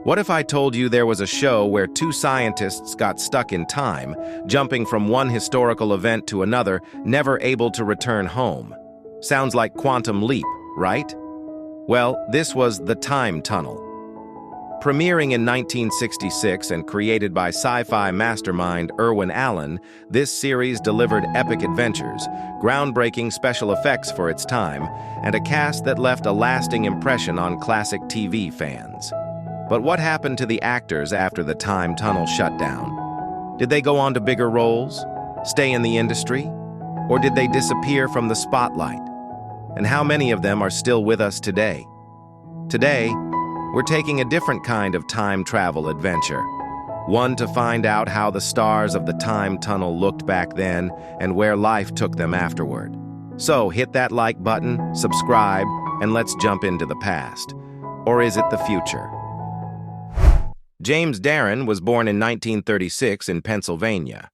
What if I told you there was a show where two scientists got stuck in time, jumping from one historical event to another, never able to return home? Sounds like Quantum Leap, right? Well, this was The Time Tunnel. Premiering in 1966 and created by sci-fi mastermind Irwin Allen, this series delivered epic adventures, groundbreaking special effects for its time, and a cast that left a lasting impression on classic TV fans. But what happened to the actors after the time tunnel shut down? Did they go on to bigger roles, stay in the industry, or did they disappear from the spotlight? And how many of them are still with us today? Today, we're taking a different kind of time travel adventure. One to find out how the stars of the time tunnel looked back then and where life took them afterward. So hit that like button, subscribe, and let's jump into the past. Or is it the future? James Darren was born in 1936 in Pennsylvania.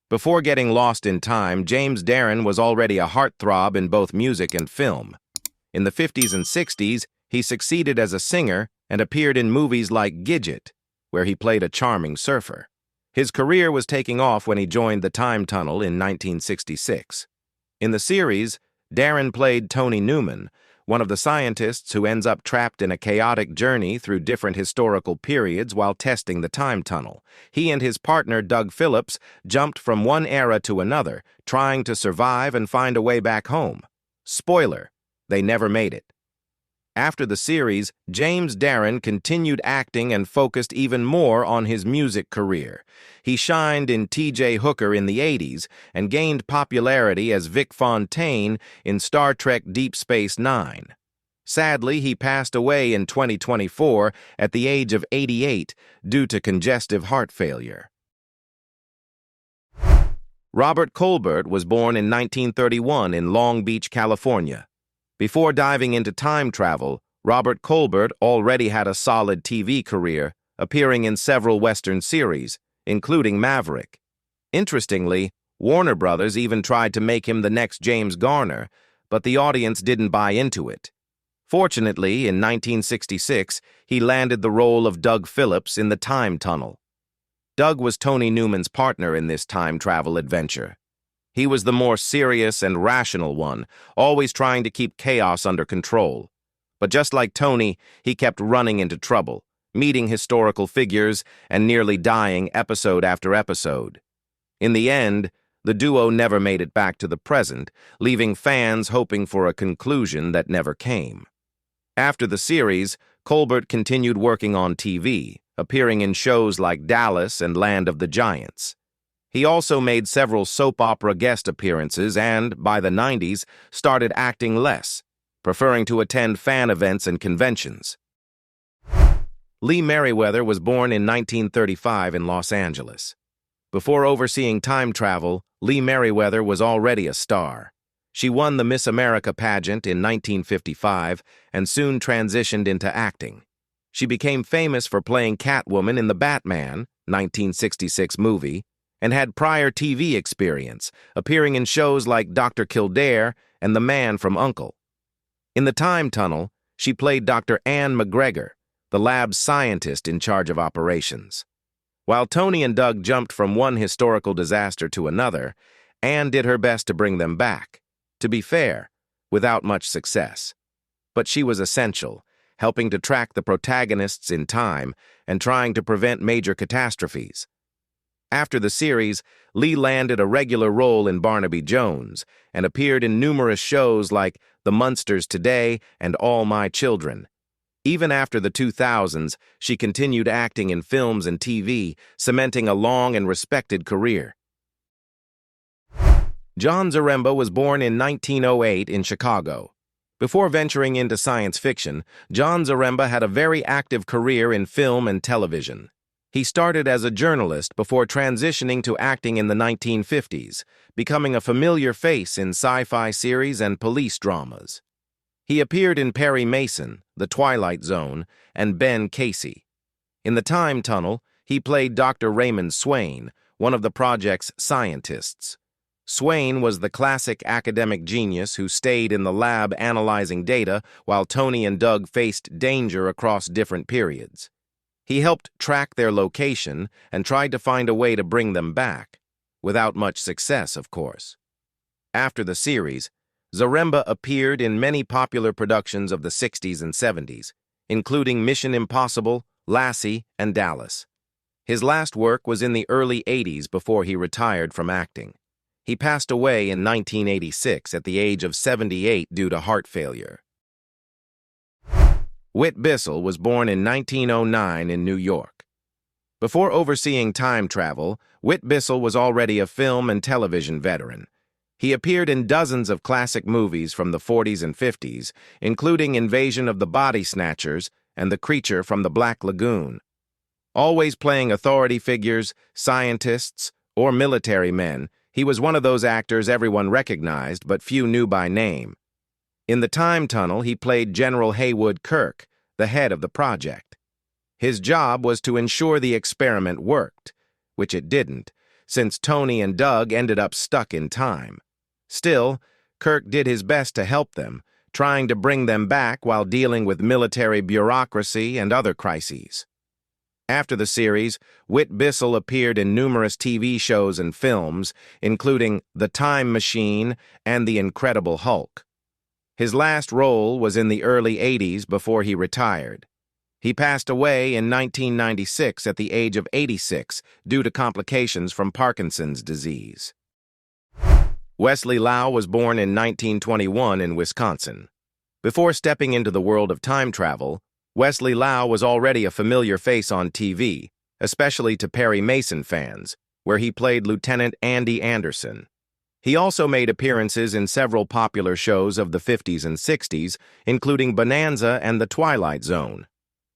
Before getting lost in time, James Darren was already a heartthrob in both music and film. In the 50s and 60s, he succeeded as a singer and appeared in movies like Gidget, where he played a charming surfer. His career was taking off when he joined the Time Tunnel in 1966. In the series, Darren played Tony Newman, one of the scientists who ends up trapped in a chaotic journey through different historical periods while testing the time tunnel. He and his partner, Doug Phillips, jumped from one era to another, trying to survive and find a way back home. Spoiler, they never made it. After the series, James Darren continued acting and focused even more on his music career. He shined in T.J. Hooker in the 80s and gained popularity as Vic Fontaine in Star Trek Deep Space Nine. Sadly, he passed away in 2024 at the age of 88 due to congestive heart failure. Robert Colbert was born in 1931 in Long Beach, California. Before diving into time travel, Robert Colbert already had a solid TV career, appearing in several Western series, including Maverick. Interestingly, Warner Brothers even tried to make him the next James Garner, but the audience didn't buy into it. Fortunately, in 1966, he landed the role of Doug Phillips in The Time Tunnel. Doug was Tony Newman's partner in this time travel adventure. He was the more serious and rational one, always trying to keep chaos under control. But just like Tony, he kept running into trouble, meeting historical figures and nearly dying episode after episode. In the end, the duo never made it back to the present, leaving fans hoping for a conclusion that never came. After the series, Colbert continued working on TV, appearing in shows like Dallas and Land of the Giants. He also made several soap opera guest appearances and, by the 90s, started acting less, preferring to attend fan events and conventions. Lee Meriwether was born in 1935 in Los Angeles. Before overseeing time travel, Lee Meriwether was already a star. She won the Miss America pageant in 1955 and soon transitioned into acting. She became famous for playing Catwoman in the Batman, 1966 movie, and had prior TV experience, appearing in shows like Dr. Kildare and The Man from U.N.C.L.E. In The Time Tunnel, she played Dr. Anne McGregor, the lab's scientist in charge of operations. While Tony and Doug jumped from one historical disaster to another, Anne did her best to bring them back. To be fair, without much success. But she was essential, helping to track the protagonists in time and trying to prevent major catastrophes. After the series, Lee landed a regular role in Barnaby Jones and appeared in numerous shows like The Munsters Today and All My Children. Even after the 2000s, she continued acting in films and TV, cementing a long and respected career. John Zaremba was born in 1908 in Chicago. Before venturing into science fiction, John Zaremba had a very active career in film and television. He started as a journalist before transitioning to acting in the 1950s, becoming a familiar face in sci-fi series and police dramas. He appeared in Perry Mason, The Twilight Zone, and Ben Casey. In The Time Tunnel, he played Dr. Raymond Swain, one of the project's scientists. Swain was the classic academic genius who stayed in the lab analyzing data while Tony and Doug faced danger across different periods. He helped track their location and tried to find a way to bring them back, without much success, of course. After the series, Zaremba appeared in many popular productions of the 60s and 70s, including Mission Impossible, Lassie, and Dallas. His last work was in the early 80s before he retired from acting. He passed away in 1986 at the age of 78 due to heart failure. Whit Bissell was born in 1909 in New York. Before overseeing time travel, Whit Bissell was already a film and television veteran. He appeared in dozens of classic movies from the 40s and 50s, including Invasion of the Body Snatchers and The Creature from the Black Lagoon. Always playing authority figures, scientists, or military men, he was one of those actors everyone recognized but few knew by name. In The Time Tunnel, he played General Haywood Kirk, the head of the project. His job was to ensure the experiment worked, which it didn't, since Tony and Doug ended up stuck in time. Still, Kirk did his best to help them, trying to bring them back while dealing with military bureaucracy and other crises. After the series, Whit Bissell appeared in numerous TV shows and films, including The Time Machine and The Incredible Hulk. His last role was in the early 80s before he retired. He passed away in 1996 at the age of 86 due to complications from Parkinson's disease. Wesley Lau was born in 1921 in Wisconsin. Before stepping into the world of time travel, Wesley Lau was already a familiar face on TV, especially to Perry Mason fans, where he played Lieutenant Andy Anderson. He also made appearances in several popular shows of the 50s and 60s, including Bonanza and The Twilight Zone.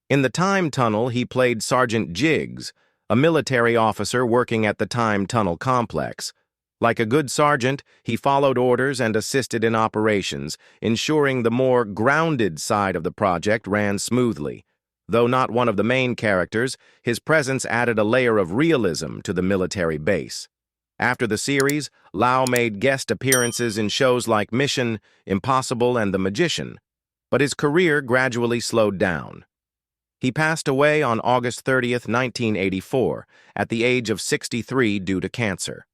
In The Time Tunnel, he played Sergeant Jiggs, a military officer working at the Time Tunnel complex. Like a good sergeant, he followed orders and assisted in operations, ensuring the more grounded side of the project ran smoothly. Though not one of the main characters, his presence added a layer of realism to the military base. After the series, Lau made guest appearances in shows like Mission Impossible and The Magician, but his career gradually slowed down. He passed away on August 30, 1984, at the age of 63 due to cancer.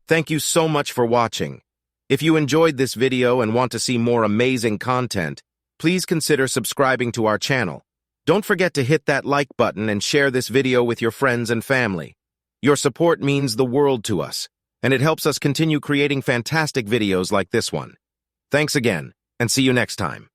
Thank you so much for watching. If you enjoyed this video and want to see more amazing content, please consider subscribing to our channel. Don't forget to hit that like button and share this video with your friends and family. Your support means the world to us, and it helps us continue creating fantastic videos like this one. Thanks again, and see you next time.